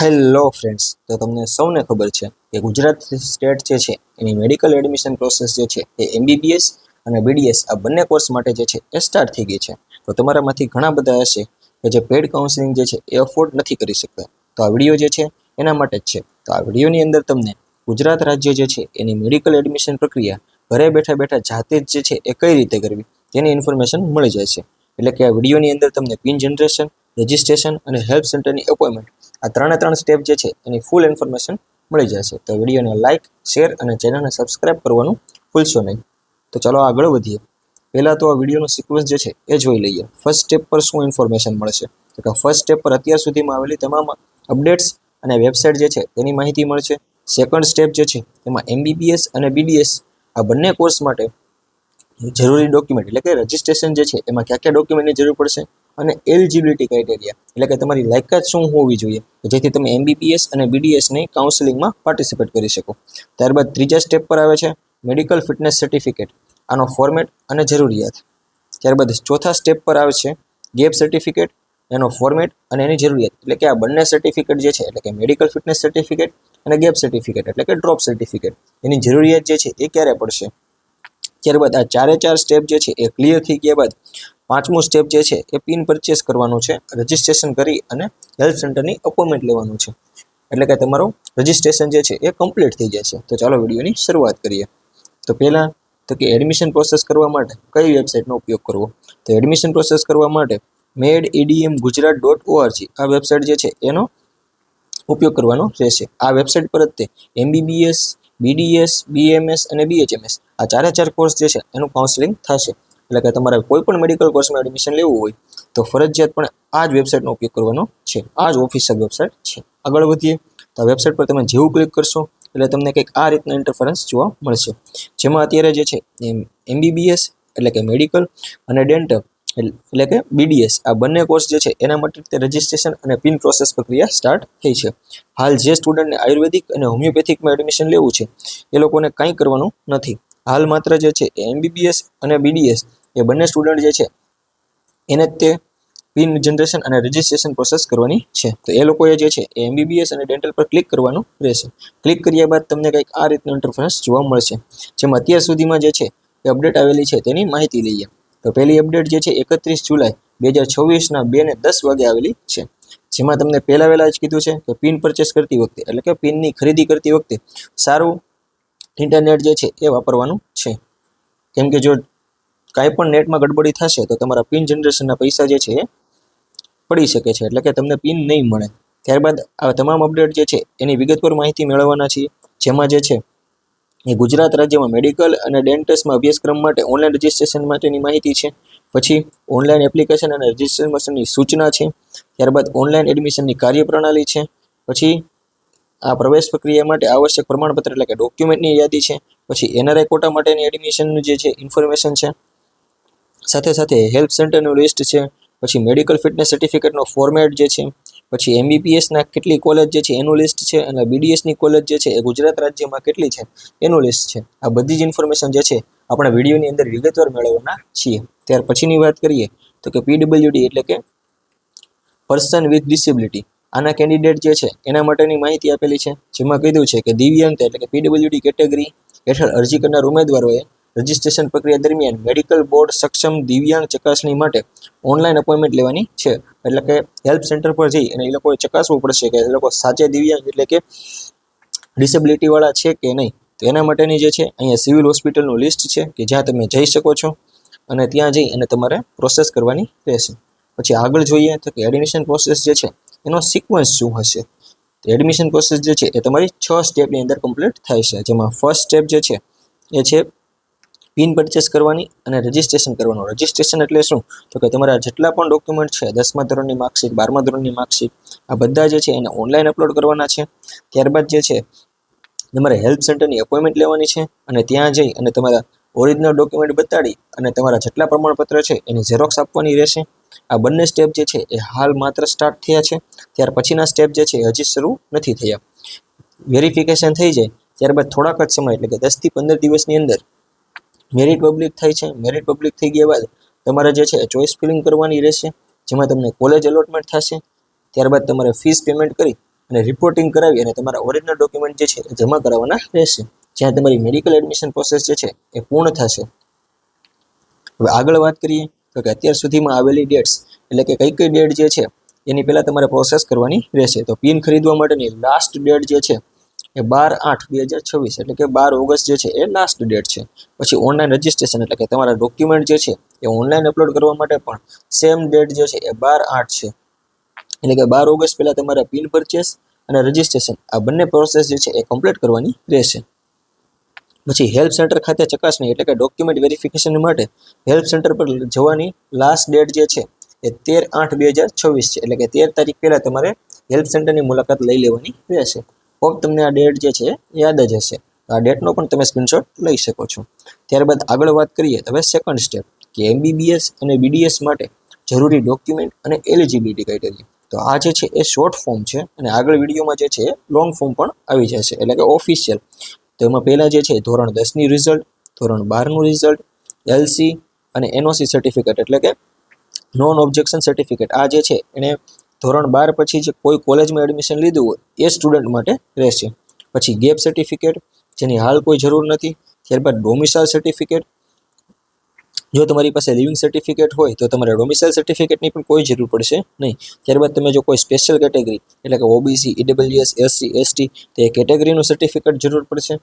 Hello friends, તો તમને સૌને ખબર છે કે ગુજરાત સ્ટેટ જે છે એની મેડિકલ એડમિશન પ્રોસેસ જે છે એ MBBS અને BDS આ બંને કોર્સ માટે જે છે એ સ્ટાર્ટ થઈ ગઈ છે. તો તમારામાંથી ઘણા બધા હશે કે જે પેડ કાઉન્સેલિંગ જે છે એ અફોર્ડ નથી કરી શકતા. તો આ વિડીયો જે છે એના માટે જ છે. તો આ વિડીયોની અંદર તમને ગુજરાત રાજ્ય જે છે એની મેડિકલ એડમિશન પ્રક્રિયા ઘરે બેઠા બેઠા જાતે જ જે છે એ કઈ રીતે કરવી તેની ઇન્ફોર્મેશન મળી જાય છે. એટલે કે આ વિડીયોની અંદર તમને પિન જનરેશન, રજિસ્ટ્રેશન અને હેલ્પ સેન્ટરની અપોઇન્ટમેન્ટ આ ત્રણ સ્ટેપ જે છે એની ફૂલ ઇન્ફોર્મેશન મળી જશે. તો વિડીયોને લાઇક, શેર અને ચેનલને સબસ્ક્રાઇબ કરવાનું ભૂલશો નહીં. તો ચાલો આગળ વધીએ. પહેલાં તો આ વિડીયોનો સિક્વન્સ જે છે એ જોઈ લઈએ. ફર્સ્ટ સ્ટેપ પર શું ઇન્ફોર્મેશન મળશે? તો કે ફર્સ્ટ સ્ટેપ પર અત્યાર સુધીમાં આવેલી તમામ અપડેટ્સ અને વેબસાઇટ જે છે તેની માહિતી મળશે. સેકન્ડ સ્ટેપ જે છે એમાં MBBS અને BDS આ બંને કોર્સ માટે જરૂરી ડોક્યુમેન્ટ એટલે કે રજિસ્ટ્રેશન જે છે એમાં કયા કયા ડોક્યુમેન્ટની જરૂર પડશે અને એલિજિબિલિટી ક્રાઇટેરિયા એટલે કે તમારી લાયકાત શું હોવી જોઈએ જેથી તમે MBBS અને BDSની કાઉન્સેલિંગમાં પાર્ટિસિપેટ કરી શકો. ત્યારબાદ ત્રીજા સ્ટેપ પર આવે છે મેડિકલ ફિટનેસ સર્ટિફિકેટ, આનો ફોર્મેટ અને જરૂરિયાત. ત્યારબાદ ચોથા સ્ટેપ પર આવે છે ગેપ સર્ટિફિકેટ, એનો ફોર્મેટ અને એની જરૂરિયાત. એટલે કે આ બંને સર્ટિફિકેટ જે છે એટલે કે મેડિકલ ફિટનેસ સર્ટિફિકેટ અને ગેપ સર્ટિફિકેટ એટલે કે ડ્રોપ સર્ટિફિકેટ એની જરૂરિયાત જે છે એ ક્યારે પડશે. ત્યારબાદ આ ચાર સ્ટેપ જે છે એ ક્લિયર થઈ ગયા બાદ પાંચમું સ્ટેપ જે છે એ પિન પરચેસ કરવાનું છે, રજિસ્ટ્રેશન કરી અને હેલ્થ સેન્ટરની અપોઇન્ટમેન્ટ લેવાનું છે. એટલે કે તમારું રજિસ્ટ્રેશન જે છે એ કમ્પ્લીટ થઈ જશે. તો ચાલો વિડીયોની શરૂઆત કરીએ. તો પહેલાં તો કે એડમિશન પ્રોસેસ કરવા માટે કઈ વેબસાઇટનો ઉપયોગ કરવો? તો એડમિશન પ્રોસેસ કરવા માટે mededmgujarat.org આ વેબસાઇટ જે છે એનો ઉપયોગ કરવાનો રહેશે. આ વેબસાઇટ પર જ તે MBBS, BDS, BMS અને BHMS આ ચાર કોર્સ જે છે એનું કાઉન્સેલિંગ થશે. એટલે કે તમારે કોઈ પણ મેડિકલ કોર્સમાં એડમિશન લેવું હોય તો ફરજિયાત પણ આ જ વેબસાઇટનો ઉપયોગ કરવાનો છે. આ જ ઓફિશિયલ વેબસાઇટ છે. આગળ વધીએ તો આ વેબસાઇટ પર તમે જેવું ક્લિક કરશો એટલે તમને કંઈક આ રીતના ઇન્ટરફરન્સ જોવા મળશે. જેમાં અત્યારે જે છે MBBS એટલે કે મેડિકલ અને ડેન્ટલ એટલે કે BDS આ બંને કોર્સ જે છે એના માટે તે રજિસ્ટ્રેશન અને પિન પ્રોસેસ પ્રક્રિયા સ્ટાર્ટ થઈ છે. હાલ જે સ્ટુડન્ટને આયુર્વેદિક અને હોમિયોપેથિકમાં એડમિશન લેવું છે એ લોકોને કંઈ કરવાનું નથી. હાલ માત્ર જે છે MBBS અને BDS એ બંને સ્ટુડન્ટ જે છે એને તે પિન જનરેશન અને રજિસ્ટ્રેશન પ્રોસેસ કરવાની છે. તો એ લોકોએ જે છે એ MBBS અને ડેન્ટલ પર ક્લિક કરવાનું રહેશે. ક્લિક કર્યા બાદ તમને કંઈક આ રીતનું ઇન્ટરફેસ જોવા મળશે. જેમાં અત્યાર સુધીમાં જે છે એ અપડેટ આવેલી છે તેની માહિતી લઈએ. તો પહેલી અપડેટ જે છે 31 જુલાઈ 2024ના 2:10 વાગે આવેલી છે. જેમાં તમને પહેલા જ કીધું છે કે પિન પરચેસ કરતી વખતે એટલે કે પિનની ખરીદી કરતી વખતે સારું ઇન્ટરનેટ જે છે એ વાપરવાનું છે. કેમ કે જો કાંઈ પણ નેટમાં ગડબડી થશે તો તમારા પિન જનરેશનના પૈસા જે છે એ પડી શકે છે. એટલે કે તમને પિન નહીં મળે. ત્યારબાદ આ તમામ અપડેટ જે છે એની વિગતવાર માહિતી મેળવવાના છીએ. જેમાં જે છે એ ગુજરાત રાજ્યમાં મેડિકલ અને ડેન્ટલ્સમાં અભ્યાસક્રમ માટે ઓનલાઈન રજિસ્ટ્રેશન માટેની માહિતી છે. પછી ઓનલાઈન એપ્લિકેશન અને રજિસ્ટ્રેશનની સૂચના છે. ત્યારબાદ ઓનલાઈન એડમિશનની કાર્યપ્રણાલી છે. પછી આ પ્રવેશ પ્રક્રિયા માટે આવશ્યક પ્રમાણપત્ર એટલે કે ડોક્યુમેન્ટની યાદી છે. પછી NRI કોટા માટેની એડમિશનનું જે છે ઇન્ફોર્મેશન છે. સાથે હેલ્પ સેન્ટરનું લિસ્ટ છે. પછી મેડિકલ ફિટનેસ સર્ટિફિકેટનો ફોર્મેટ જે છે. પછી MBBSના કેટલી કોલેજ જે છે એનું લિસ્ટ છે અને BDSની કોલેજ જે છે એ ગુજરાત રાજ્યમાં કેટલી છે એનું લિસ્ટ છે. આ બધી જ ઇન્ફોર્મેશન જે છે આપણે વિડીયોની અંદર વિગતવાર મેળવવાના છીએ. ત્યાર પછીની વાત કરીએ તો કે PWD એટલે કે પર્સન વિથ ડિસેબિલિટી આના કેન્ડિડેટ જે છે એના માટેની માહિતી આપેલી છે. જેમાં કીધું છે કે દિવ્યાંગતા એટલે કે PWD કેટેગરી હેઠળ અરજી કરનાર ઉમેદવારોએ રજિસ્ટ્રેશન પ્રક્રિયા દરમિયાન મેડિકલ બોર્ડ સક્ષમ દિવ્યાંગ ચકાસણી માટે ઓનલાઈન અપોઇન્ટમેન્ટ લેવાની છે. એટલે કે હેલ્પ સેન્ટર પર જઈ અને એ લોકોએ ચકાસવું પડશે કે એ લોકો સાચે દિવ્યાંગ એટલે કે ડિસેબિલિટીવાળા છે કે નહીં. તો એના માટેની જે છે અહીંયા સિવિલ હોસ્પિટલનું લિસ્ટ છે કે જ્યાં તમે જઈ શકો છો અને ત્યાં જઈ અને તમારે પ્રોસેસ કરવાની રહેશે. પછી આગળ જોઈએ તો કે એડમિશન પ્રોસેસ જે છે એનો સિક્વન્સ શું હશે. તો એડમિશન પ્રોસેસ જે છે એ તમારી 6 સ્ટેપની અંદર કમ્પ્લીટ થાય છે. જેમાં ફર્સ્ટ સ્ટેપ જે છે એ છે પિન પરચેસ કરવાની અને રજિસ્ટ્રેશન કરવાનું. રજિસ્ટ્રેશન એટલે શું? તો કે તમારા જેટલા પણ ડોક્યુમેન્ટ છે 10મા ધોરણની માર્કશીટ, 12મા ધોરણની માર્કશીટ આ બધા જે છે એને ઓનલાઈન અપલોડ કરવાના છે. ત્યારબાદ જે છે તમારે હેલ્પ સેન્ટરની અપોઇન્ટમેન્ટ લેવાની છે અને ત્યાં જઈ અને તમારા ઓરિજિનલ ડોક્યુમેન્ટ બતાડી અને તમારા જેટલા પ્રમાણપત્ર છે એની ઝેરોક્સ આપવાની રહેશે. આ બંને સ્ટેપ જે છે એ હાલ માત્ર સ્ટાર્ટ થયા છે. ત્યાર પછીના સ્ટેપ જે છે હજી શરૂ નથી થયા. વેરિફિકેશન થઈ જાય ત્યારબાદ થોડાક જ સમય એટલે કે 10થી 15 દિવસની અંદર મેરિટ પબ્લિક થાય છે. મેરિટ પબ્લિક થઈ ગયા બાદ તમારે જે છે ચોઇસ ફિલિંગ કરવાની રહેશે. જેમાં તમને કોલેજ અલોટમેન્ટ થશે. ત્યારબાદ તમારે ફીસ પેમેન્ટ કરી અને રિપોર્ટિંગ કરાવી અને તમારા ઓરિજિનલ ડોક્યુમેન્ટ જે છે એ જમા કરાવવાના રહેશે, જ્યાં તમારી મેડિકલ એડમિશન પ્રોસેસ જે છે એ પૂર્ણ થશે. હવે આગળ વાત કરીએ તો કે અત્યાર સુધીમાં આવેલી ડેટ્સ, એટલે કે કઈ ડેટ જે છે એની પહેલાં તમારે પ્રોસેસ કરવાની રહેશે. તો પિન ખરીદવા માટેની લાસ્ટ ડેટ જે છે એ 12/8/2026, એટલે કે 12 ઓગસ્ટ જે છે એ લાસ્ટ ડેટ છે. પછી ઓનલાઈન રજિસ્ટ્રેશન, એટલે કે તમારા ડોક્યુમેન્ટ જે છે એ ઓનલાઈન અપલોડ કરવા માટે પણ સેમ ડેટ જે છે એ 12/8 છે, એટલે કે 12 ઓગસ્ટ પહેલાં તમારે પિન પરચેસ અને રજિસ્ટ્રેશન આ બંને પ્રોસેસ જે છે એ કમ્પ્લીટ કરવાની રહેશે. પછી હેલ્પ સેન્ટર ખાતે ચકાસણી, એટલે કે ડોક્યુમેન્ટ વેરિફિકેશન માટે હેલ્પ સેન્ટર પર જવાની લાસ્ટ ડેટ જે છે એ 13/8/2026 છે, એટલે કે 13 તારીખ પહેલાં તમારે હેલ્પ સેન્ટરની મુલાકાત લઈ લેવાની રહેશે. હોપ તમને આ ડેટ જે છે યાદ જ હશે. આ ડેટનો પણ તમે સ્ક્રીનશોટ લઈ શકો છો. ત્યારબાદ આગળ વાત કરીએ હવે સેકન્ડ સ્ટેપ, કે MBBS અને BDS માટે જરૂરી ડોક્યુમેન્ટ અને એલિજિબિલિટી ક્રાઇટેરિયા. તો આ જે છે એ શોર્ટ ફોર્મ છે અને આગળ વિડીયોમાં જે છે લોંગ ફોર્મ પણ આવી જશે, એટલે કે ઓફિશિયલ. તો એમાં પહેલાં જે છે ધોરણ 10ની રિઝલ્ટ, ધોરણ 12નું રિઝલ્ટ, LC અને NOC સર્ટિફિકેટ, એટલે કે નોન ઓબ્જેક્શન સર્ટિફિકેટ. આ જે છે એને ધોરણ 12 પછી જે કોઈ કોલેજમાં એડમિશન લીધું હોય એ સ્ટુડન્ટ માટે રહેશે. પછી ગેપ સર્ટિફિકેટ, જેની હાલ કોઈ જરૂર નથી. ત્યારબાદ ડોમિસાઇલ સર્ટિફિકેટ, જો તમારી પાસે લિવિંગ સર્ટિફિકેટ હોય તો તમારે ડોમિસાઇલ સર્ટિફિકેટની પણ કોઈ જરૂર પડશે નહીં. ત્યારબાદ તમે જો કોઈ સ્પેશિયલ કેટેગરી, એટલે કે OBC, EWS, SC, ST, તે કેટેગરીનું સર્ટિફિકેટ જરૂર પડશે.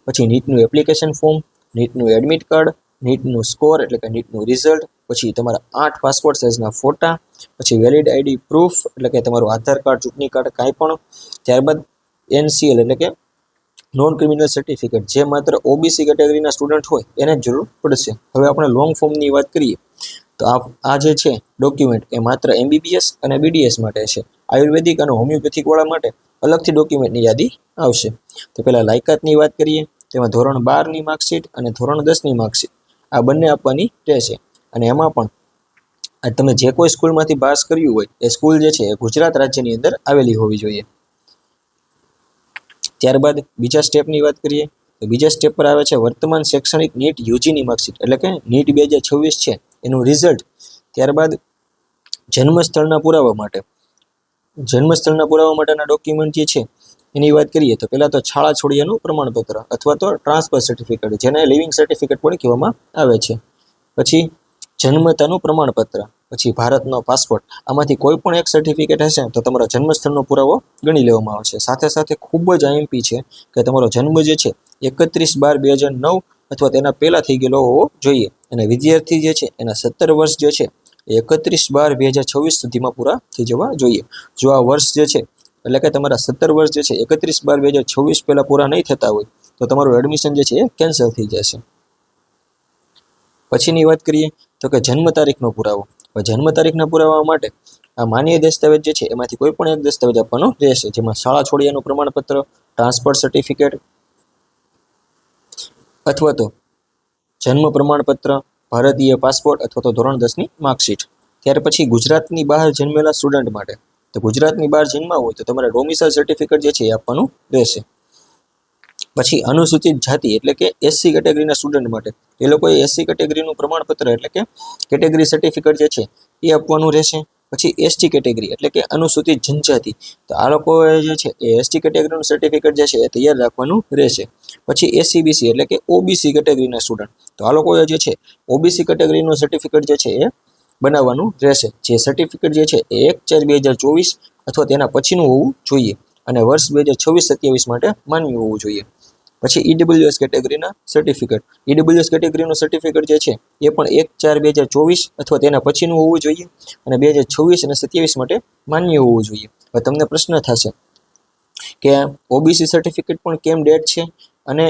પછી નીટનું એપ્લિકેશન ફોર્મ, નીટનું એડમિટ કાર્ડ, નીટનું સ્કોર, એટલે કે નીટનું રિઝલ્ટ, પછી તમારા 8 પાસપોર્ટ સાઇઝના ફોટા, પછી વેલિડ ID પ્રૂફ, એટલે કે તમારું આધાર કાર્ડ, ચૂંટણી કાર્ડ, કાંઈ પણ. ત્યારબાદ NCL, એટલે કે નોન ક્રિમિનલ સર્ટિફિકેટ, જે માત્ર OBC કેટેગરીના સ્ટુડન્ટ હોય એને જ જરૂર પડશે. હવે આપણે લોંગ ફોર્મની વાત કરીએ તો આ જે છે ડોક્યુમેન્ટ એ માત્ર MBBS અને BDS માટે છે. આયુર્વેદિક અને હોમિયોપેથિક વાળા માટે અલગથી ડોક્યુમેન્ટની યાદી આવશે. તો પહેલાં લાયકાતની વાત કરીએ, તેમાં ધોરણ 12ની માર્કશીટ અને ધોરણ 10ની માર્કશીટ આ બંને આપવાની રહેશે. અને એમાં પણ તમે જે કોઈ સ્કૂલમાંથી પાસ કર્યું હોય એ સ્કૂલ જે છે એ ગુજરાત રાજ્યની અંદર આવેલી હોવી જોઈએ. ત્યારબાદ બીજા સ્ટેપની વાત કરીએ તો બીજા સ્ટેપ પર આવે છે વર્તમાન શૈક્ષણિક નીટ UGની માર્કશીટ, એટલે કે નીટ 2026 છે એનું રિઝલ્ટ. ત્યારબાદ જન્મસ્થળના પુરાવા માટેના ડોક્યુમેન્ટ જે છે એની વાત કરીએ તો પહેલાં તો શાળા છોડ્યાનું પ્રમાણપત્ર અથવા તો ટ્રાન્સફર સર્ટિફિકેટ, જેને લિવિંગ સર્ટિફિકેટ પણ કહેવામાં આવે છે. પછી જન્મતાનું પ્રમાણપત્ર, પછી ભારતનો પાસપોર્ટ. આમાંથી કોઈ પણ એક સર્ટિફિકેટ હશે તો તમારો જન્મસ્થળનો પુરાવો ગણી લેવામાં આવશે. સાથે સાથે ખૂબ જ IMP છે કે તમારો જન્મ જે છે 31/12/2009 અથવા તેના પહેલાં થઈ ગયેલો હોવો જોઈએ. અને વિદ્યાર્થી જે છે એના 17 વર્ષ જે છે એ 31/12/2026 સુધીમાં પૂરા થઈ જવા જોઈએ. જો આ વર્ષ જે છે, એટલે કે તમારા 17 વર્ષ જે છે 31/12/2026 પહેલાં પૂરા નહીં થતા હોય તો તમારું એડમિશન જે છે એ કેન્સલ થઈ જશે. પછીની વાત કરીએ તો કે જન્મ તારીખનો પુરાવો. જન્મ તારીખના પુરાવા માટે આ માન્ય દસ્તાવેજ જે છે એમાંથી કોઈ પણ એક દસ્તાવેજ આપવાનો રહેશે, જેમાં શાળા છોડ્યાનું પ્રમાણપત્ર, ટ્રાન્સફર સર્ટિફિકેટ અથવા તો જન્મ પ્રમાણપત્ર, ભારતીય પાસપોર્ટ અથવા તો ધોરણ 10ની માર્કશીટ. ત્યાર પછી ગુજરાતની બહાર જન્મેલા સ્ટુડન્ટ માટે, તો ગુજરાતની બહાર જન્મ્યા હોય તો તમારે ડોમિસાઇલ સર્ટિફિકેટ જે છે એ આપવાનું રહેશે. પછી અનુસૂચિત જાતિ, એટલે કે SC કેટેગરીના સ્ટુડન્ટ માટે એ લોકોએ SC કેટેગરીનું પ્રમાણપત્ર, એટલે કે કેટેગરી સર્ટિફિકેટ જે છે એ આપવાનું રહેશે. પછી ST કેટેગરી, એટલે કે અનુસૂચિત જનજાતિ, તો આ લોકોએ જે છે એ ST કેટેગરીનું સર્ટિફિકેટ જે છે એ તૈયાર રાખવાનું રહેશે. પછી SCBC, એટલે કે OBC કેટેગરીના સ્ટુડન્ટ, તો આ લોકોએ જે છે OBC કેટેગરીનું સર્ટિફિકેટ જે છે એ બનાવવાનું રહેશે. જે સર્ટિફિકેટ જે છે એ 1/4/2024 અથવા તેના પછીનું હોવું જોઈએ અને વર્ષ 2026-27 માટે માન્ય હોવું જોઈએ. પછી EWS કેટેગરીના સર્ટિફિકેટ, EWS કેટેગરીનું સર્ટિફિકેટ જે છે એ પણ 1/4/2024 અથવા તેના પછીનું હોવું જોઈએ અને 2026 અને 27 માટે માન્ય હોવું જોઈએ. હવે તમને પ્રશ્ન થશે કે OBC સર્ટિફિકેટ પણ કેમ ડેટ છે અને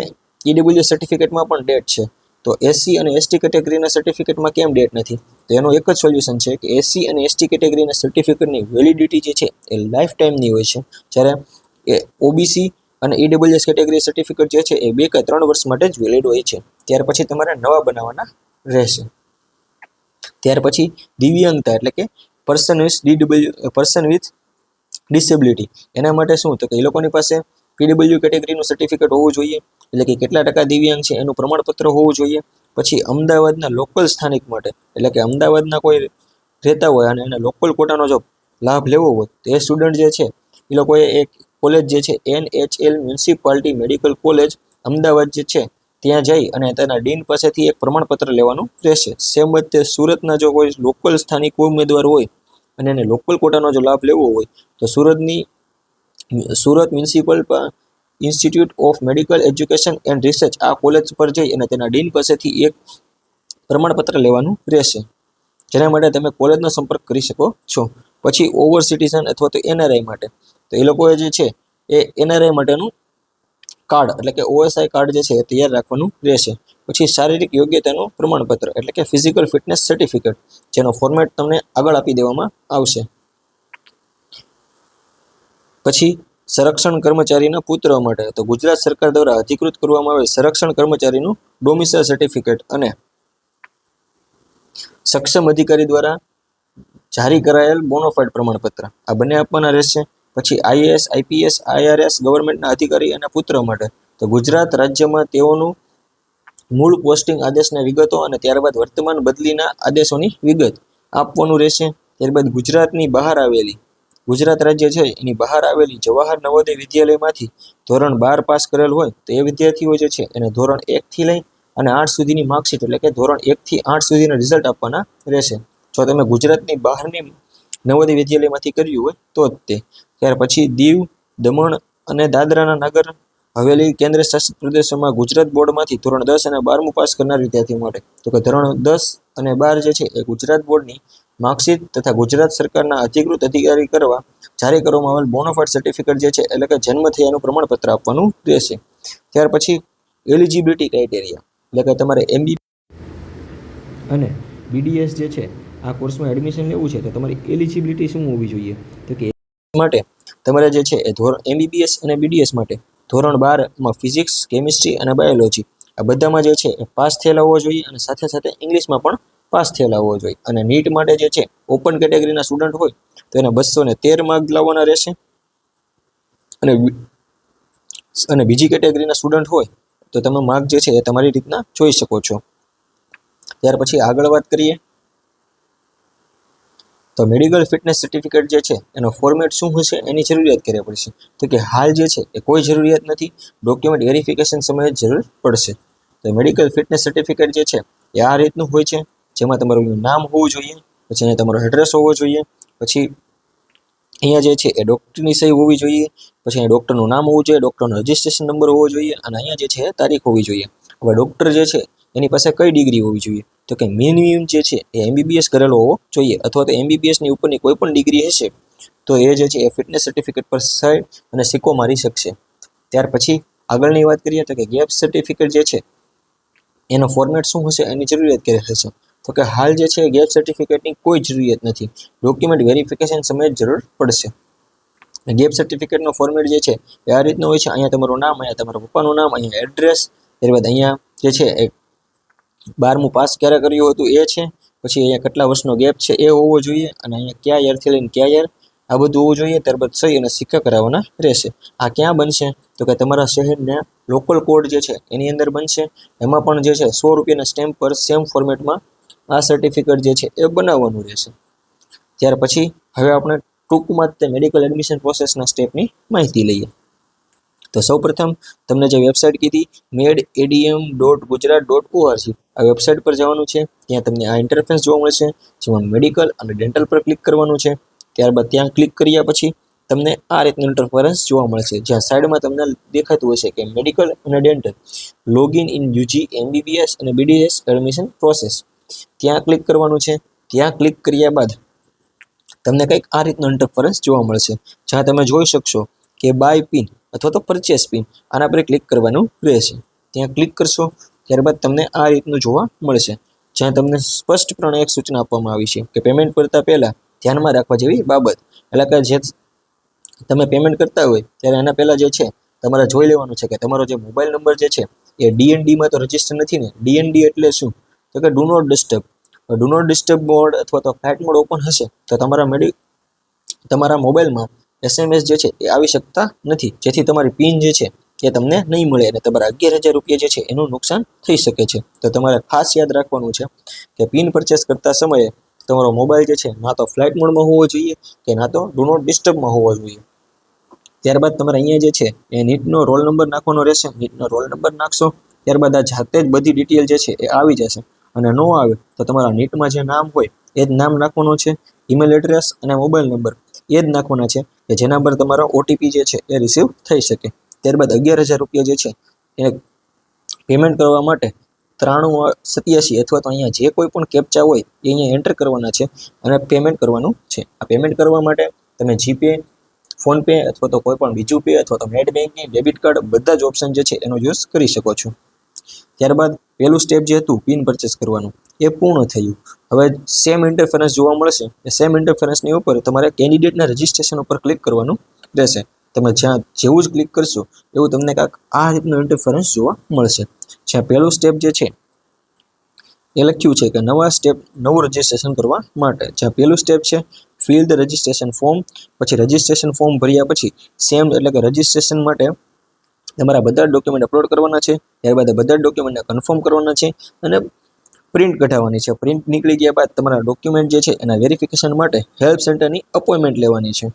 EWS સર્ટિફિકેટમાં પણ ડેટ છે, તો SC અને ST કેટેગરીના સર્ટિફિકેટમાં કેમ ડેટ નથી? તો એનું એક જ સોલ્યુશન છે કે SC અને ST કેટેગરીના સર્ટિફિકેટની વેલિડિટી જે છે એ લાઈફ ટાઈમની હોય છે, જ્યારે એ OBC અને EWS કેટેગરી સર્ટિફિકેટ જે છે એ 2 કે 3 વર્ષ માટે જ વેલિડ હોય છે. ત્યાર પછી તમારે નવા બનાવવાના રહેશે. ત્યાર પછી દિવ્યાંગતા, એટલે કે પર્સન વિથ ડિસેબિલિટી, એના માટે શું તો કે એ લોકોની પાસે PW કેટેગરીનું સર્ટિફિકેટ હોવું જોઈએ, એટલે કે કેટલા ટકા દિવ્યાંગ છે એનું પ્રમાણપત્ર હોવું જોઈએ. પછી અમદાવાદના લોકલ સ્થાનિક માટે, એટલે કે અમદાવાદના કોઈ રહેતા હોય અને એને લોકલ કોટાનો જો લાભ લેવો હોય તો એ સ્ટુડન્ટ જે છે એ લોકોએ એક કોલેજ જે છે NHL municipality medical college Ahmedabad જે છે ત્યાં જઈ અને તેના ડીન પાસેથી એક પ્રમાણપત્ર લેવાનું રહેશે. સેમ વખતે સુરતના જો કોઈ લોકલ સ્થાનિક ઉમેદવાર હોય અને એને લોકલ કોટાનો જો લાભ લેવો હોય તો Surat municipal institute of medical education and research આ કોલેજ પર જઈ અને તેના ડીન પાસેથી એક પ્રમાણપત્ર લેવાનું રહેશે, જેના માટે તમે કોલેજનો સંપર્ક કરી શકો છો. પછી ઓવર સિટીઝન અથવા તો NRI માટે તો એ લોકોએ જે છે એ NRI માટેનું કાર્ડ એટલે કે OSI કાર્ડ જે છે એ તૈયાર રાખવાનું રહેશે. પછી શારીરિક યોગ્યતાનું પ્રમાણપત્ર એટલે કે ફિઝિકલ ફિટનેસ સર્ટિફિકેટ, જેનો ફોર્મેટ તમને આગળ આપી દેવામાં આવશે. પછી સંરક્ષણ કર્મચારીના પુત્ર માટે તો ગુજરાત સરકાર દ્વારા અધિકૃત કરવામાં આવેલ સંરક્ષણ કર્મચારીનું ડોમિસાઇલ સર્ટિફિકેટ અને સક્ષમ અધિકારી દ્વારા જારી કરાયેલ બોનોફાઇડ પ્રમાણપત્ર આ બંને આપવાના રહેશે. પછી IAS IPS IRS ગવર્મેન્ટના અધિકારી અને પુત્ર માટે તો ગુજરાત રાજ્યમાં તેઓનું મૂળ પોસ્ટિંગ આદેશના વિગતો અને ત્યારબાદ વર્તમાન બદલીના આદેશોની વિગત આપવાનું રહેશે. ત્યારબાદ ગુજરાત રાજ્ય છે એની બહાર આવેલી જવાહર નવોદય વિદ્યાલયમાંથી ધોરણ 12 પાસ કરેલ હોય તો એ વિદ્યાર્થીઓ જે છે એને ધોરણ 1 થી લઈ અને 8 સુધીની માર્કશીટ એટલે કે ધોરણ 1 થી 8 સુધીના રિઝલ્ટ આપવાના રહેશે, જો તમે ગુજરાતની બહારની નવોદય વિદ્યાલયમાંથી કર્યું હોય તો જ તે. ત્યાર પછી દીવ, દમણ અને દાદરાના નગર હવેલી કેન્દ્ર શાસિત પ્રદેશોમાં ગુજરાત બોર્ડમાંથી ધોરણ 10 અને 12મું પાસ કરનાર વિદ્યાર્થીઓ માટે તો કે ધોરણ 10 અને 12 જે છે એ ગુજરાત બોર્ડની માર્કશીટ તથા ગુજરાત સરકારના અધિકૃત અધિકારી કરવા જારી કરવામાં આવેલ બોનોફાઇડ સર્ટિફિકેટ જે છે એટલે કે જન્મ થયાનું પ્રમાણપત્ર આપવાનું રહેશે. ત્યાર પછી એલિજિબિલિટી ક્રાઇટેરિયા એટલે કે તમારે અને BDS જે છે આ કોર્સમાં એડમિશન લેવું છે તો તમારી એલિજિબિલિટી શું હોવી જોઈએ તો કે માટે તમારે જે છે એ MBBS અને BDS માટે ધોરણ 12માં ફિઝિક્સ, કેમિસ્ટ્રી અને બાયોલોજી આ બધામાં જે છે એ પાસ થયેલા હોવો જોઈએ અને સાથે સાથે ઇંગ્લિશમાં પણ પાસ થયેલા હોવો જોઈએ. અને નીટ માટે જે છે ઓપન કેટેગરીના સ્ટુડન્ટ હોય તો એને 213 માર્ક લાવવાના રહેશે અને બીજી કેટેગરીના સ્ટુડન્ટ હોય તો તમે માર્ક જે છે એ તમારી રીતના જોઈ શકો છો. ત્યાર પછી આગળ વાત કરીએ તો મેડિકલ ફિટનેસ સર્ટિફિકેટ જે છે એનો ફોર્મેટ શું હશે એની જરૂરિયાત કરવી પડશે તો કે હાલ જે છે એ કોઈ જરૂરિયાત નથી, ડોક્યુમેન્ટ વેરિફિકેશન સમયે જરૂર પડશે. તો મેડિકલ ફિટનેસ સર્ટિફિકેટ જે છે એ આ રીતનું હોય છે, જેમાં તમારું નામ હોવું જોઈએ, પછી અહીંયા તમારો એડ્રેસ હોવો જોઈએ, પછી અહીંયા જે છે એ ડૉક્ટરની સહી હોવી જોઈએ, પછી અહીંયા ડૉક્ટરનું નામ હોવું જોઈએ, ડૉક્ટરનો રજિસ્ટ્રેશન નંબર હોવો જોઈએ અને અહીંયા જે છે તારીખ હોવી જોઈએ. હવે ડૉક્ટર જે છે એની પાસે કઈ ડિગ્રી હોવી જોઈએ તો કે મિનિમમ જે છે એ MBBS કરેલો હોવો જોઈએ અથવા તો MBBSની ઉપરની કોઈ પણ ડિગ્રી હશે તો એ જે છે એ ફિટનેસ સર્ટિફિકેટ પર સહી અને સિક્કો મારી શકશે. ત્યાર પછી આગળની વાત કરીએ તો કે ગેપ સર્ટિફિકેટ જે છે એનો ફોર્મેટ શું હશે એની જરૂરિયાત ક્યારે થશે તો કે હાલ જે છે ગેપ સર્ટિફિકેટની કોઈ જરૂરિયાત નથી, ડોક્યુમેન્ટ વેરિફિકેશન સમયે જરૂર પડશે. ગેપ સર્ટિફિકેટનો ફોર્મેટ જે છે એ આ રીતનો હોય છે, અહીંયા તમારું નામ, અહીંયા તમારા પપ્પાનું નામ, અહીંયા એડ્રેસ, ત્યારબાદ અહીંયા જે છે એ 12મું પાસ ક્યારે કર્યું હતું એ છે, પછી અહીંયા કેટલા વર્ષનો ગેપ છે એ હોવો જોઈએ અને અહીંયા કયા યરથી લઈને કયા યર આ બધું હોવું જોઈએ. ત્યારબાદ સહી અને સિક્કા કરાવવાના રહેશે. આ ક્યાં બનશે તો કે તમારા શહેરના લોકલ કોડ જે છે એની અંદર બનશે. એમાં પણ જે છે 100 રૂપિયાના સ્ટેમ્પ પર સેમ ફોર્મેટમાં આ સર્ટિફિકેટ જે છે એ બનાવવાનું રહેશે. ત્યાર પછી હવે આપણે ટૂંકમાં તે મેડિકલ એડમિશન પ્રોસેસના સ્ટેપની માહિતી લઈએ. તો સૌપ્રથમ તમને જે વેબસાઇટ કીધી medadm.gujarat.org આ વેબસાઇટ પર જવાનું છે. ત્યાં તમને આ ઇન્ટરફેસ જોવા મળશે, જેમાં મેડિકલ અને ડેન્ટલ પર ક્લિક કરવાનું છે. ત્યારબાદ ત્યાં ક્લિક કર્યા પછી તમને આ રીતનું ઇન્ટરફરન્સ જોવા મળશે, જ્યાં સાઈડમાં તમને દેખાતું હશે કે મેડિકલ અને dental login in UG MBBS અને BDS એડમિશન પ્રોસેસ, ત્યાં ક્લિક કરવાનું છે. ત્યાં ક્લિક કર્યા બાદ તમને કંઈક આ રીતનો ઇન્ટરફરન્સ જોવા મળશે, જ્યાં તમે જોઈ શકશો કે બાય પિન અથવા તો પરચેસ પિન આના પર ક્લિક કરવાનું રહેશે. ત્યાં ક્લિક કરશો ત્યારબાદ તમને આ રીતનું જોવા મળશે, જ્યાં તમને સ્પષ્ટપણે એક સૂચના આપવામાં આવી છે કે પેમેન્ટ કરતા પહેલાં ધ્યાનમાં રાખવા જેવી બાબત, એટલે કે જે તમે પેમેન્ટ કરતા હોય ત્યારે એના પહેલાં જે છે તમારે જોઈ લેવાનું છે કે તમારો જે મોબાઈલ નંબર જે છે એ DNDમાં તો રજિસ્ટર નથી ને. DND એટલે શું તો કે ડુ નોટ ડિસ્ટર્બ મોડ અથવા તો ફ્લાઇટ મોડ ઓપન હશે તો તમારા મોબાઈલમાં SMS જે છે એ આવી શકતા નથી, જેથી તમારી પિન જે છે એ તમને નહીં મળે અને તમારા 11,000 રૂપિયા જે છે એનું નુકસાન થઈ શકે છે. તો તમારે ખાસ યાદ રાખવાનું છે કે પિન પરચેસ કરતા સમયે તમારો મોબાઈલ જે છે ના તો ફ્લાઇટ મોડમાં હોવો જોઈએ કે ના તો ડુ નોટ ડિસ્ટર્બમાં હોવો જોઈએ. ત્યારબાદ તમારે અહીંયા જે છે એ નીટનો રોલ નંબર નાખવાનો રહેશે. નીટનો રોલ નંબર નાખશો ત્યારબાદ આ જાતે જ બધી ડિટેલ જે છે એ આવી જશે. અને ન આવે તો તમારા નીટમાં જે નામ હોય એ જ નામ નાખવાનું છે. ઈમેલ એડ્રેસ અને મોબાઈલ નંબર એ જ નાખવાના છે કે જેના પર તમારો ઓટીપી જે છે એ રિસીવ થઈ શકે. ત્યારબાદ 11,000 રૂપિયા જે છે એ પેમેન્ટ કરવા માટે 9387 અથવા તો અહીંયા જે કોઈ પણ કેપ્ચા હોય એ અહીંયા એન્ટર કરવાના છે અને પેમેન્ટ કરવાનું છે. આ પેમેન્ટ કરવા માટે તમે જીપે, ફોનપે અથવા તો કોઈ પણ બીજું પે અથવા તો નેટ બેન્કિંગ, ડેબિટ કાર્ડ બધા જ ઓપ્શન જે છે એનો યુઝ કરી શકો છો. ત્યારબાદ પહેલું સ્ટેપ જે હતું પિન પરચેસ કરવાનું એ પૂર્ણ થયું. હવે સેમ ઇન્ટરફરન્સ જોવા મળશે. એ સેમ ઇન્ટરફરન્સની ઉપર તમારે કેન્ડિડેટના રજિસ્ટ્રેશન ઉપર ક્લિક કરવાનું રહેશે. તમે જ્યાં જેવું જ ક્લિક કરશો એવું તમને કાંઈક આ રીતનું ઇન્ટરફરન્સ જોવા મળશે. જ્યાં પહેલું સ્ટેપ જે છે એ લખ્યું છે કે નવું રજિસ્ટ્રેશન કરવા માટે. જ્યાં પહેલું સ્ટેપ છે ફિલ ધ રજિસ્ટ્રેશન ફોર્મ. પછી રજિસ્ટ્રેશન ફોર્મ ભર્યા પછી સેમ એટલે કે રજિસ્ટ્રેશન માટે તમારા બધા ડોક્યુમેન્ટ અપલોડ કરવાના છે. ત્યારબાદ બધા ડોક્યુમેન્ટને કન્ફર્મ કરવાના છે અને પ્રિન્ટ કઢાવવાની છે. પ્રિન્ટ નીકળી ગયા બાદ તમારા ડોક્યુમેન્ટ જે છે એના વેરિફિકેશન માટે હેલ્પ સેન્ટરની અપોઇન્ટમેન્ટ લેવાની છે.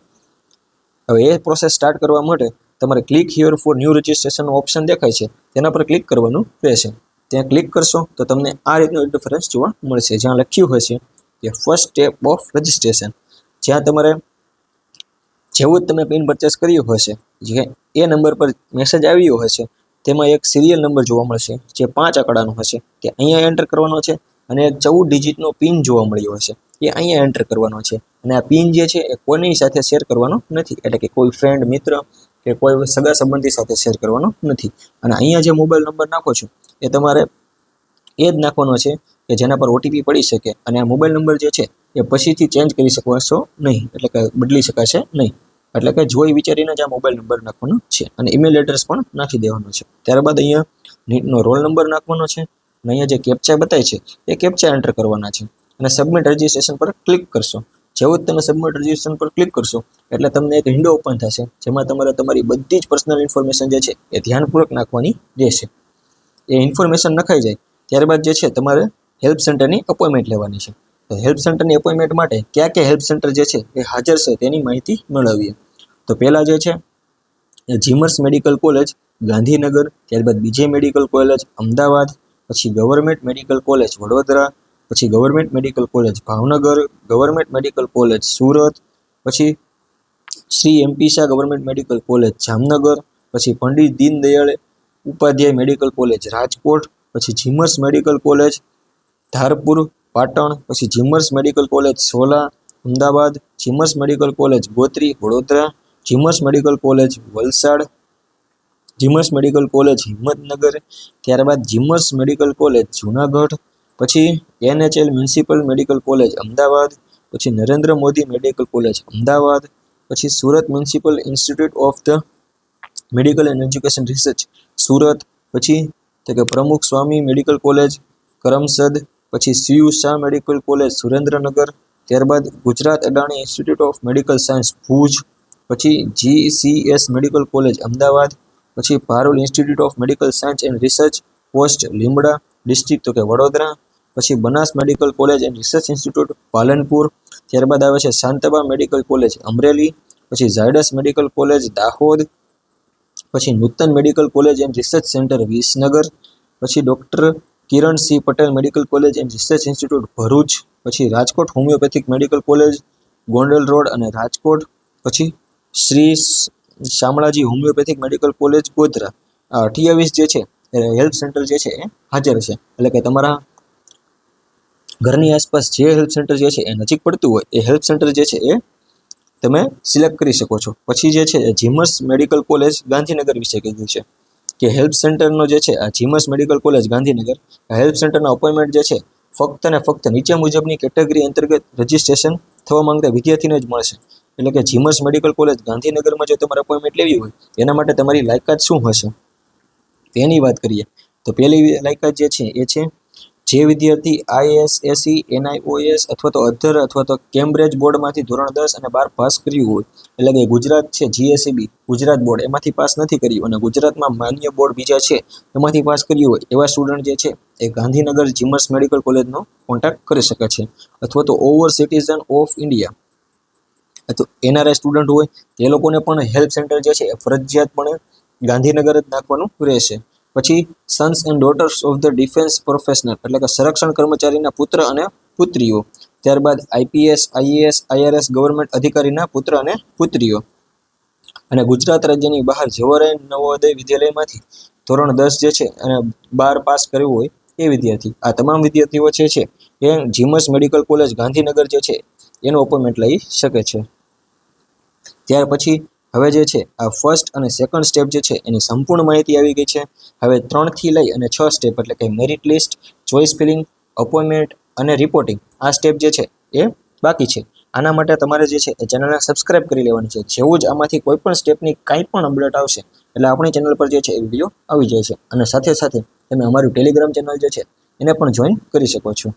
હવે એ પ્રોસેસ સ્ટાર્ટ કરવા માટે તમારે ક્લિક હિયર ફોર ન્યૂ રજિસ્ટ્રેશનનો ઓપ્શન દેખાય છે તેના પર ક્લિક કરવાનું રહેશે. ત્યાં ક્લિક કરશો તો તમને આ રીતનું ઇન્ટરફરન્સ જોવા મળશે. જ્યાં લખ્યું હશે કે ફર્સ્ટ સ્ટેપ ઓફ રજિસ્ટ્રેશન. જ્યાં તમારે જેવું જ તમે પિન પરચેસ કર્યું હશે જે એ નંબર પર મેસેજ આવ્યો હશે તેમાં એક સિરિયલ નંબર જોવા મળશે જે 5 આંકડાનો હશે તે અહીંયા એન્ટર કરવાનો છે. અને એક 14 ડિજિટનો પિન જોવા મળ્યો હશે એ અહીંયા એન્ટર કરવાનો છે. અને આ પિન જે છે એ કોઈની સાથે શેર કરવાનો નથી. એટલે કે કોઈ ફ્રેન્ડ, મિત્ર કે કોઈ સગા સંબંધી સાથે શેર કરવાનો નથી. અને અહીંયા જે મોબાઈલ નંબર નાખો છો એ તમારે એ જ નાખવાનો છે કે જેના પર ઓટીપી પડી શકે. અને આ મોબાઈલ નંબર જે છે એ પછીથી ચેન્જ કરી શકશો નહીં, એટલે કે બદલી શકાશે નહીં. એટલે કે જોઈ વિચારીને જ આ મોબાઈલ નંબર નાખવાનો છે. અને ઈમેલ એડ્રેસ પણ નાખી દેવાનો છે. ત્યારબાદ અહીંયા નીટનો રોલ નંબર નાખવાનો છે. અને અહીંયા જે કેપ્ચા બતાય છે એ કેપ્ચા એન્ટર કરવાના છે. અને સબમિટ રજિસ્ટ્રેશન પર ક્લિક કરશો. જેવું જ તમે સબમિટ રજિસ્ટ્રેશન પર ક્લિક કરશો એટલે તમને એક વિન્ડો ઓપન થશે જેમાં તમારે તમારી બધી જ પર્સનલ ઇન્ફોર્મેશન જે છે એ ધ્યાનપૂર્વક નાખવાની રહેશે. એ ઇન્ફોર્મેશન નખાઈ જાય ત્યારબાદ જે છે તમારે હેલ્પ સેન્ટરની અપોઇન્ટમેન્ટ લેવાની છે. તો હેલ્પ સેન્ટરની અપોઇન્ટમેન્ટ માટે ક્યાં હેલ્પ સેન્ટર જે છે એ હાજર છે તેની માહિતી મેળવીએ. તો પહેલાં જે છે એ જીમર્સ મેડિકલ કોલેજ ગાંધીનગર, ત્યારબાદ બીજે મેડિકલ કોલેજ અમદાવાદ, પછી ગવર્મેન્ટ મેડિકલ કોલેજ વડોદરા, પછી government medical college Bhavnagar, government medical college Surat, પછી Shri MP Shah government medical college Jamnagar, પછી પંડિત દીનદયાળ ઉપાધ્યાય મેડિકલ કોલેજ રાજકોટ, પછી GMERS medical college Dharpur Patan, પછી GMERS medical college Sola Ahmedabad, GMERS medical college Gotri Vadodara, GMERS medical college Valsad, GMERS medical college Himmatnagar, ત્યારબાદ GMERS medical college Junagadh, પછી NHL municipal medical college Ahmedabad, પછી Narendra Modi medical college Ahmedabad, પછી Surat municipal institute of the medical and education research Surat, પછી તો કે પ્રમુખ સ્વામી medical college Karamsad, પછી CU Shah medical college Surendranagar, ત્યારબાદ Gujarat Adani institute of medical science Bhuj, પછી GCS મેડિકલ કોલેજ અમદાવાદ, પછી Parul institute of medical science and research post Limda district તો કે વડોદરા, પછી Banas medical college and research institute Palanpur, ત્યારબાદ આવે છે શાંતબા મેડિકલ કોલેજ અમરેલી, પછી ઝાયડસ મેડિકલ કોલેજ દાહોદ, પછી Nutan medical college and research centre Visnagar, પછી doctor Kiran C Patel medical college and research institute Bharuch, પછી Rajkot homoeopathic medical college Gondal road અને રાજકોટ, પછી Shri Shamlaji homoeopathic medical college Godhra. આ 28 જે છે એ હેલ્પ સેન્ટર જે છે એ હાજર છે. એટલે કે તમારા ઘરની આસપાસ જે હેલ્પ સેન્ટર જે છે એ નજીક પડતું હોય એ હેલ્પ સેન્ટર જે છે એ તમે સિલેક્ટ કરી શકો છો. પછી જે છે જીમર્સ મેડિકલ કોલેજ ગાંધીનગર વિશે કીધું છે કે હેલ્પ સેન્ટરનો જે છે આ જીમર્સ મેડિકલ કોલેજ ગાંધીનગર આ હેલ્પ સેન્ટરના અપોઇન્ટમેન્ટ જે છે ફક્ત ને ફક્ત નીચે મુજબની કેટેગરી અંતર્ગત રજિસ્ટ્રેશન થવા માંગતા વિદ્યાર્થીને જ મળશે. એટલે કે જીમર્સ મેડિકલ કોલેજ ગાંધીનગરમાં જો તમારે અપોઇન્ટમેન્ટ લેવી હોય એના માટે તમારી લાયકાત શું હશે તેની વાત કરીએ તો પહેલી લાયકાત જે છે એ છે જે વિદ્યાર્થી IAS, SE, NIOS અથવા તો અધર અથવા તો કેમ્બ્રિજ બોર્ડમાંથી ધોરણ 10 અને 12 પાસ કર્યું હોય, એટલે કે ગુજરાત છે GSEB ગુજરાત બોર્ડ એમાંથી પાસ નથી કર્યું અને ગુજરાતમાં માન્ય બોર્ડ બીજા છે એમાંથી પાસ કર્યું હોય એવા સ્ટુડન્ટ જે છે એ ગાંધીનગર જીમર્સ મેડિકલ કોલેજનો કોન્ટેક્ટ કરી શકે છે. અથવા તો ઓવર સિટીઝન ઓફ ઇન્ડિયા તો એનઆરઆઈ સ્ટુડન્ટ હોય તે લોકોને પણ હેલ્પ સેન્ટર જે છે એ ફરજિયાતપણે ગાંધીનગર જ નાખવાનું રહેશે. પછી Sons and daughter's of the defence professional એટલે કે સંરક્ષણ કર્મચારીના પુત્ર અને પુત્રીઓ. ત્યારબાદ આઈપીએસ, આઈએએસ, આઈઆરએસ ગવર્મેન્ટ અધિકારીના પુત્ર અને પુત્રીઓ. અને ગુજરાત રાજ્યની બહાર જવાહર નવોદય વિદ્યાલયમાંથી ધોરણ 10 જે છે અને 12 પાસ કર્યું હોય એ વિદ્યાર્થી, આ તમામ વિદ્યાર્થીઓ છે એ જીમસ મેડિકલ કોલેજ ગાંધીનગર જે છે એનું અપોઇન્ટમેન્ટ લઈ શકે છે. ત્યાર પછી હવે જે છે આ ફર્સ્ટ અને સેકન્ડ સ્ટેપ જે છે એની સંપૂર્ણ માહિતી આવી ગઈ છે. હવે 3 થી લઈ અને 6 સ્ટેપ એટલે કે merit list, choice feeling, appointment અને રિપોર્ટિંગ, આ સ્ટેપ જે છે એ બાકી છે. આના માટે તમારે જે છે એ ચેનલને સબસ્ક્રાઇબ કરી લેવાની છે. જેવું જ આમાંથી કોઈ પણ સ્ટેપની કાંઈ પણ અપડેટ આવશે એટલે આપણી ચેનલ પર જે છે એ વિડીયો આવી જાય છે. અને સાથે સાથે તમે અમારું ટેલિગ્રામ ચેનલ જે છે એને પણ જોઈન કરી શકો છો.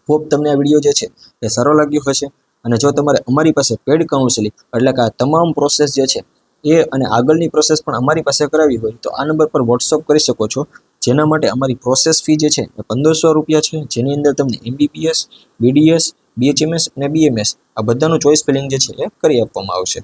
હોપ તમને આ વિડીયો જે છે એ સારો લાગ્યો હશે. અને જો તમારે અમારી પાસે પેડ કાઉન્સેલિંગ એટલે કે આ તમામ પ્રોસેસ જે છે એ અને આગળની પ્રોસેસ પણ અમારી પાસે કરાવી હોય તો આ નંબર પર વોટ્સઅપ કરી શકો છો. જેના માટે અમારી પ્રોસેસ ફી જે છે એ 1500 રૂપિયા છે, જેની અંદર તમને MBBS, BDS, BHMS અને BMS આ બધાનું ચોઇસ ફિલિંગ જે છે એ કરી આપવામાં આવશે.